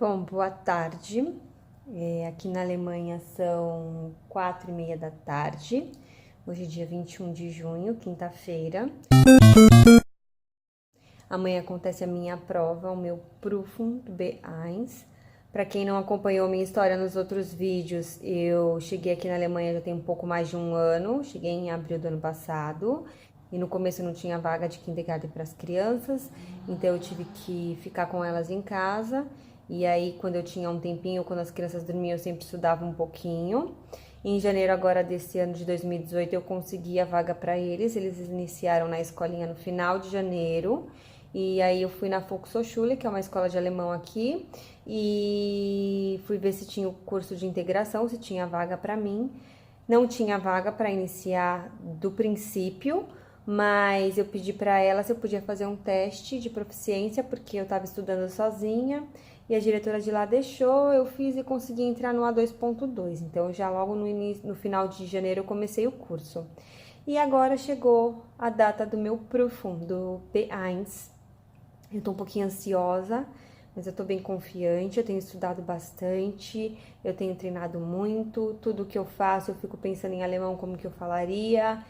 Bom, boa tarde. Aqui na Alemanha são 4h30 da tarde. Hoje é dia 21 de junho, quinta-feira. Amanhã acontece a minha prova, o meu Prüfung B1. Para quem não acompanhou minha história nos outros vídeos, eu cheguei aqui na Alemanha já tem um pouco mais de um ano. Cheguei em abril do ano passado. E no começo não tinha vaga de kindergarten para as crianças, então eu tive que ficar com elas em casa. E aí, quando eu tinha um tempinho, quando as crianças dormiam, eu sempre estudava um pouquinho. Em janeiro agora desse ano de 2018, eu consegui a vaga para eles. Eles iniciaram na escolinha no final de janeiro. E aí eu fui na Volkshochschule, que é uma escola de alemão aqui, e fui ver se tinha o curso de integração, se tinha vaga para mim. Não tinha vaga para iniciar do princípio, mas eu pedi para ela se eu podia fazer um teste de proficiência, porque eu estava estudando sozinha e a diretora de lá deixou, eu fiz e consegui entrar no A2.2. Então, já logo no final de janeiro eu comecei o curso. E agora chegou a data do meu Prüfung, do B1. Eu tô um pouquinho ansiosa, mas eu tô bem confiante, eu tenho estudado bastante, eu tenho treinado muito, tudo que eu faço eu fico pensando em alemão como que eu falaria.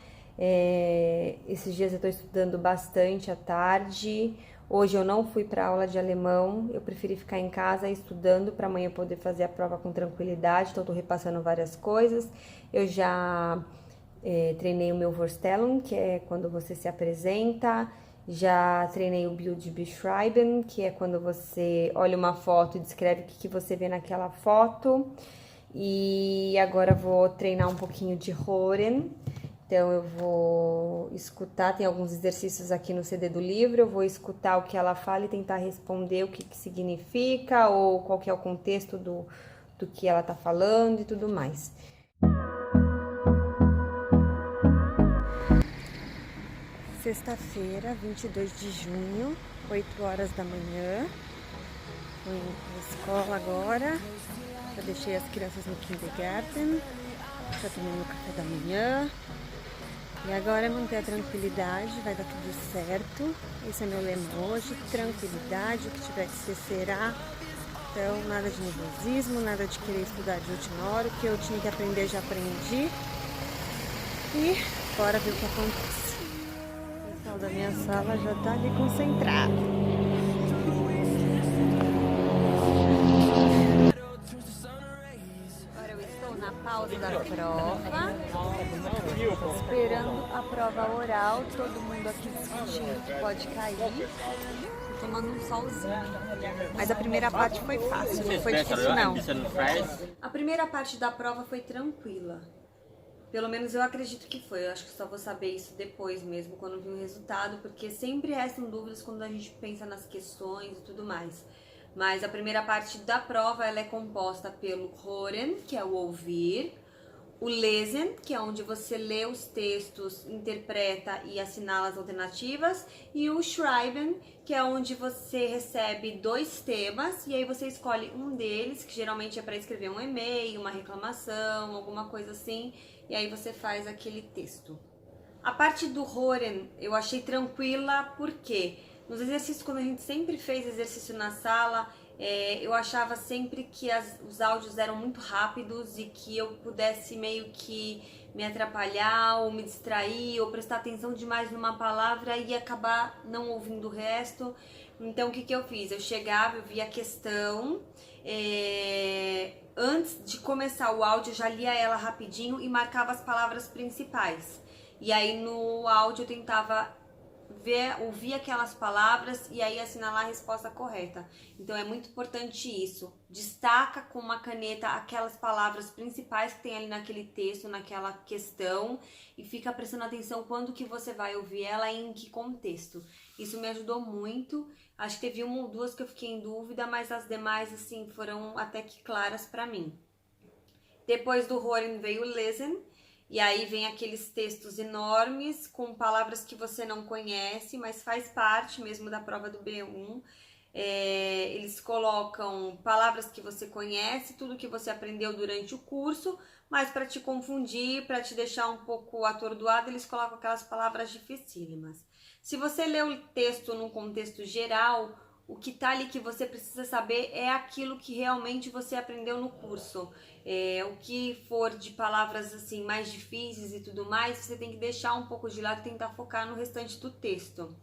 Esses dias eu tô estudando bastante à tarde. Hoje eu não fui para aula de alemão, eu preferi ficar em casa estudando para amanhã poder fazer a prova com tranquilidade, então eu tô repassando várias coisas. Eu já treinei o meu Vorstellung, que é quando você se apresenta. Já treinei o Bild Beschreiben, que é quando você olha uma foto e descreve o que você vê naquela foto. E agora vou treinar um pouquinho de Hören. Então eu vou escutar, tem alguns exercícios aqui no CD do livro, eu vou escutar o que ela fala e tentar responder o que significa ou qual que é o contexto do que ela tá falando e tudo mais. Sexta-feira, 22 de junho, 8 horas da manhã. Fui na escola agora, já deixei as crianças no kindergarten, já tomei meu café da manhã. E agora é manter a tranquilidade, vai dar tudo certo. Esse é meu lema hoje, tranquilidade, o que tiver que ser será. Então, nada de nervosismo, nada de querer estudar de última hora. O que eu tinha que aprender, já aprendi. E bora ver o que acontece. O pessoal da minha sala já tá ali concentrado. Agora eu estou na pausa da prova, esperando a prova oral, todo mundo aqui discutindo que pode cair, tomando um solzinho. Mas a primeira parte foi fácil, não foi difícil não. A primeira parte da prova foi tranquila. Pelo menos eu acredito que foi, eu acho que só vou saber isso depois mesmo, quando vir o resultado, porque sempre restam dúvidas quando a gente pensa nas questões e tudo mais. Mas a primeira parte da prova, ela é composta pelo Hören, que é o ouvir, o Lesen, que é onde você lê os textos, interpreta e assinala as alternativas, e o Schreiben, que é onde você recebe 2 temas, e aí você escolhe um deles, que geralmente é para escrever um e-mail, uma reclamação, alguma coisa assim, e aí você faz aquele texto. A parte do Hören eu achei tranquila, porque nos exercícios, quando a gente sempre fez exercício na sala, eu achava sempre que os áudios eram muito rápidos e que eu pudesse meio que me atrapalhar ou me distrair ou prestar atenção demais numa palavra e acabar não ouvindo o resto. Então o que eu fiz? Eu chegava, eu via a questão, antes de começar o áudio eu já lia ela rapidinho e marcava as palavras principais. E aí no áudio eu tentava ouvir aquelas palavras e aí assinalar a resposta correta. Então é muito importante isso. Destaca com uma caneta aquelas palavras principais que tem ali naquele texto, naquela questão, e fica prestando atenção quando que você vai ouvir ela e em que contexto. Isso me ajudou muito. Acho que teve uma ou duas que eu fiquei em dúvida, mas as demais assim foram até que claras para mim. Depois do Hören veio o Lesen. E aí vem aqueles textos enormes com palavras que você não conhece, mas faz parte mesmo da prova do B1. Eles colocam palavras que você conhece, tudo que você aprendeu durante o curso, mas para te confundir, para te deixar um pouco atordoado, eles colocam aquelas palavras dificílimas. Se você lê o texto num contexto geral, o que tá ali que você precisa saber é aquilo que realmente você aprendeu no curso. O que for de palavras assim mais difíceis e tudo mais, você tem que deixar um pouco de lado e tentar focar no restante do texto.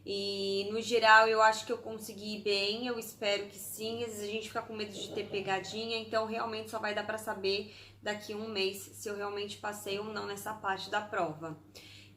E no geral eu acho que eu consegui ir bem, eu espero que sim. Às vezes a gente fica com medo de ter pegadinha, então realmente só vai dar pra saber daqui a um mês se eu realmente passei ou não nessa parte da prova.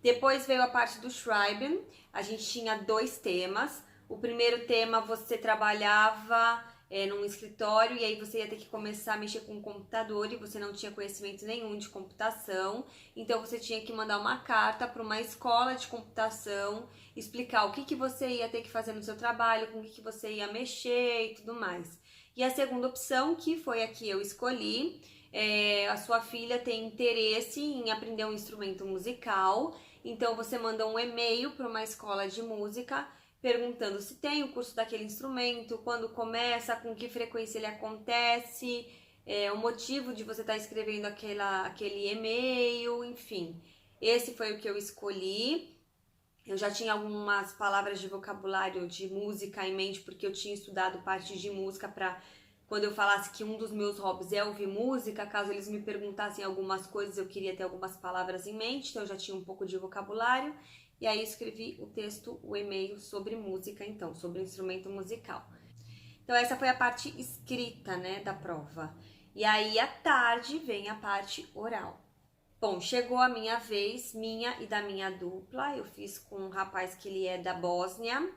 Depois veio a parte do Schreiben, a gente tinha 2 temas. O primeiro tema você trabalhava num escritório e aí você ia ter que começar a mexer com o computador e você não tinha conhecimento nenhum de computação, então você tinha que mandar uma carta para uma escola de computação, explicar o que você ia ter que fazer no seu trabalho, com o que você ia mexer e tudo mais. E a segunda opção, que foi a que eu escolhi, a sua filha tem interesse em aprender um instrumento musical, então você manda um e-mail para uma escola de música perguntando se tem o curso daquele instrumento, quando começa, com que frequência ele acontece, o motivo de você estar escrevendo aquele e-mail, enfim. Esse foi o que eu escolhi. Eu já tinha algumas palavras de vocabulário de música em mente, porque eu tinha estudado parte de música para quando eu falasse que um dos meus hobbies é ouvir música, caso eles me perguntassem algumas coisas, eu queria ter algumas palavras em mente, então eu já tinha um pouco de vocabulário. E aí escrevi o texto, o e-mail sobre música, então, sobre instrumento musical. Então essa foi a parte escrita, né, da prova. E aí à tarde vem a parte oral. Bom, chegou a minha vez, minha e da minha dupla. Eu fiz com um rapaz que ele é da Bósnia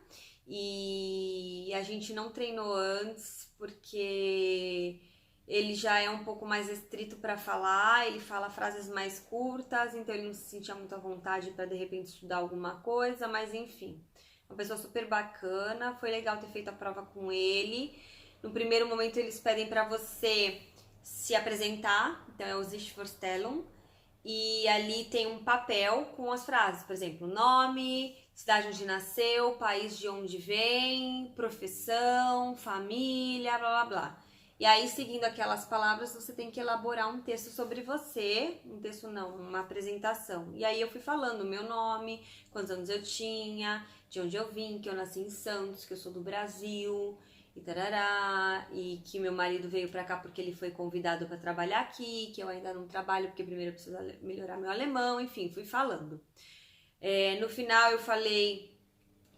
e a gente não treinou antes porque ele já é um pouco mais restrito para falar, ele fala frases mais curtas, então ele não se sentia muito à vontade para de repente estudar alguma coisa, mas enfim, uma pessoa super bacana, foi legal ter feito a prova com ele. No primeiro momento eles pedem para você se apresentar, então é o Sich Vorstellung, e ali tem um papel com as frases, por exemplo, nome, cidade onde nasceu, país de onde vem, profissão, família, blá blá blá. E aí, seguindo aquelas palavras, você tem que elaborar um texto sobre você, um texto não, uma apresentação. E aí eu fui falando o meu nome, quantos anos eu tinha, de onde eu vim, que eu nasci em Santos, que eu sou do Brasil, e tarará, e que meu marido veio pra cá porque ele foi convidado para trabalhar aqui, que eu ainda não trabalho porque primeiro eu preciso melhorar meu alemão, enfim, fui falando. No final eu falei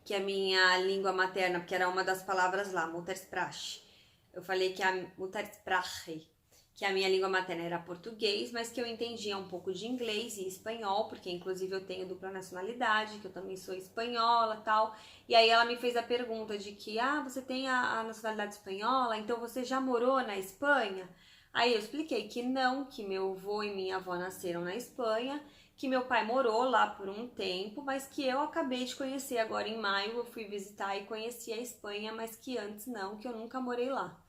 que a minha língua materna, porque era uma das palavras lá, Muttersprache, eu falei que a Muttersprache, que a minha língua materna era português, mas que eu entendia um pouco de inglês e espanhol, porque inclusive eu tenho dupla nacionalidade, que eu também sou espanhola e tal. E aí ela me fez a pergunta de que, você tem a nacionalidade espanhola, então você já morou na Espanha? Aí eu expliquei que não, que meu avô e minha avó nasceram na Espanha, que meu pai morou lá por um tempo, mas que eu acabei de conhecer agora em maio, eu fui visitar e conheci a Espanha, mas que antes não, que eu nunca morei lá.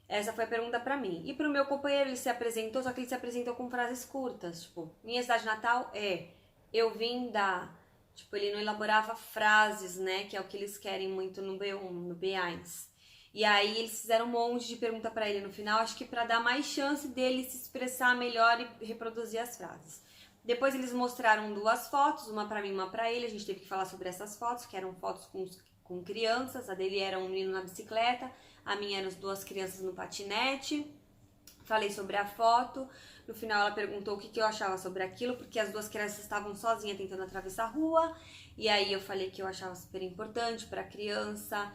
Essa foi a pergunta pra mim. E pro meu companheiro, ele se apresentou, só que ele se apresentou com frases curtas, tipo, minha cidade natal eu vim da... Tipo, ele não elaborava frases, né, que é o que eles querem muito no B1, no B1. E aí eles fizeram um monte de pergunta pra ele no final, acho que pra dar mais chance dele se expressar melhor e reproduzir as frases. Depois eles mostraram 2 fotos, uma pra mim e uma pra ele, a gente teve que falar sobre essas fotos, que eram fotos com crianças, a dele era um menino na bicicleta, a minha eram as 2 crianças no patinete. Falei sobre a foto. No final ela perguntou o que eu achava sobre aquilo, porque as 2 crianças estavam sozinhas tentando atravessar a rua. E aí eu falei que eu achava super importante para a criança,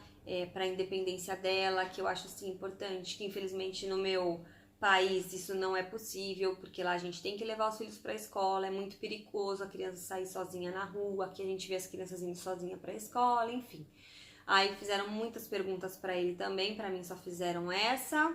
para a independência dela, que eu acho assim importante, que infelizmente no meu país isso não é possível, porque lá a gente tem que levar os filhos para a escola, é muito perigoso a criança sair sozinha na rua, aqui a gente vê as crianças indo sozinha para a escola, enfim. Aí fizeram muitas perguntas para ele também, para mim só fizeram essa.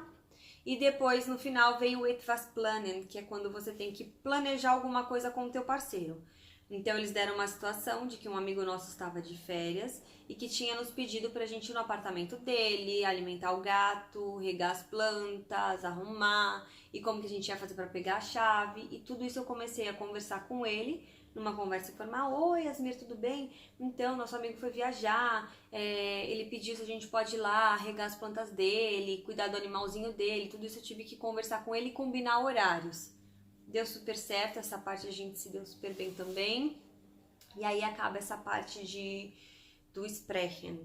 E depois, no final, veio o Etwas Planen, que é quando você tem que planejar alguma coisa com o teu parceiro. Então, eles deram uma situação de que um amigo nosso estava de férias e que tinha nos pedido pra gente ir no apartamento dele, alimentar o gato, regar as plantas, arrumar, e como que a gente ia fazer para pegar a chave. E tudo isso eu comecei a conversar com ele, numa conversa informal. Oi, Yasmir, tudo bem? Então, nosso amigo foi viajar, ele pediu se a gente pode ir lá regar as plantas dele, cuidar do animalzinho dele, tudo isso eu tive que conversar com ele e combinar horários. Deu super certo, essa parte a gente se deu super bem também. E aí acaba essa parte do Sprechen.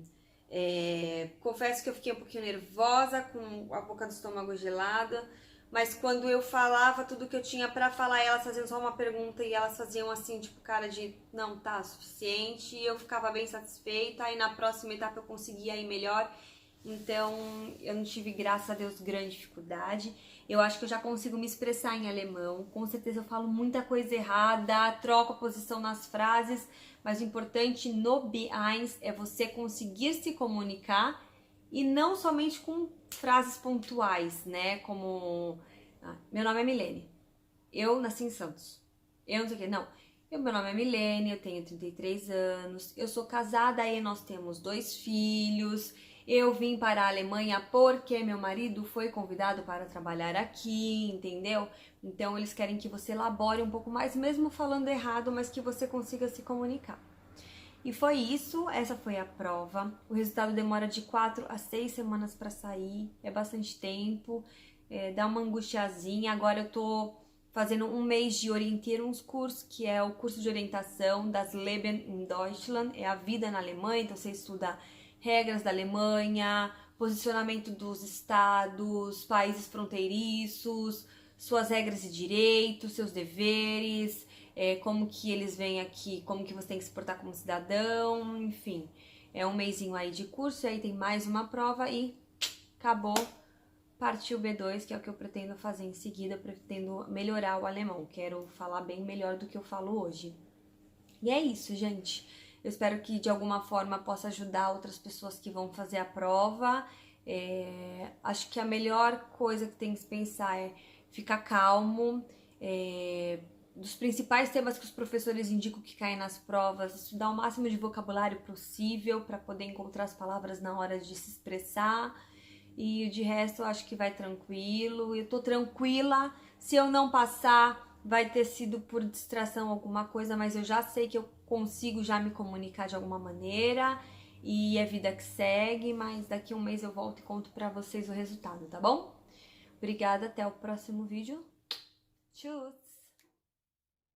Confesso que eu fiquei um pouquinho nervosa, com a boca do estômago gelada, mas quando eu falava tudo que eu tinha pra falar, elas faziam só uma pergunta e elas faziam assim, tipo, cara de não, tá suficiente, e eu ficava bem satisfeita, e na próxima etapa eu conseguia ir melhor. Então, eu não tive, graças a Deus, grande dificuldade. Eu acho que eu já consigo me expressar em alemão. Com certeza eu falo muita coisa errada, troco a posição nas frases, mas o importante no B1 é você conseguir se comunicar e não somente com frases pontuais, né? Como, meu nome é Milene, eu nasci em Santos, eu não sei o que, não. Meu nome é Milene, eu tenho 33 anos, eu sou casada e nós temos 2 filhos. Eu vim para a Alemanha porque meu marido foi convidado para trabalhar aqui, entendeu? Então eles querem que você elabore um pouco mais, mesmo falando errado, mas que você consiga se comunicar. E foi isso, essa foi a prova. O resultado demora de 4 a 6 semanas para sair, é bastante tempo, dá uma angustiazinha. Agora eu tô fazendo um mês de Orientierungskurs, que é o curso de orientação das Leben in Deutschland, é a vida na Alemanha, então você estuda regras da Alemanha, posicionamento dos estados, países fronteiriços, suas regras e direitos, seus deveres, como que eles vêm aqui, como que você tem que se portar como cidadão, enfim. É um mesinho aí de curso, e aí tem mais uma prova e acabou. Partiu o B2, que é o que eu pretendo fazer em seguida. Eu pretendo melhorar o alemão, quero falar bem melhor do que eu falo hoje. E é isso, gente. Eu espero que de alguma forma possa ajudar outras pessoas que vão fazer a prova. Acho que a melhor coisa que tem que se pensar é ficar calmo. Dos principais temas que os professores indicam que caem nas provas, estudar o máximo de vocabulário possível para poder encontrar as palavras na hora de se expressar. E de resto eu acho que vai tranquilo. Eu tô tranquila. Se eu não passar, vai ter sido por distração alguma coisa, mas eu já sei que eu consigo já me comunicar de alguma maneira. E é vida que segue, mas daqui a um mês eu volto e conto pra vocês o resultado, tá bom? Obrigada, até o próximo vídeo. Tchau!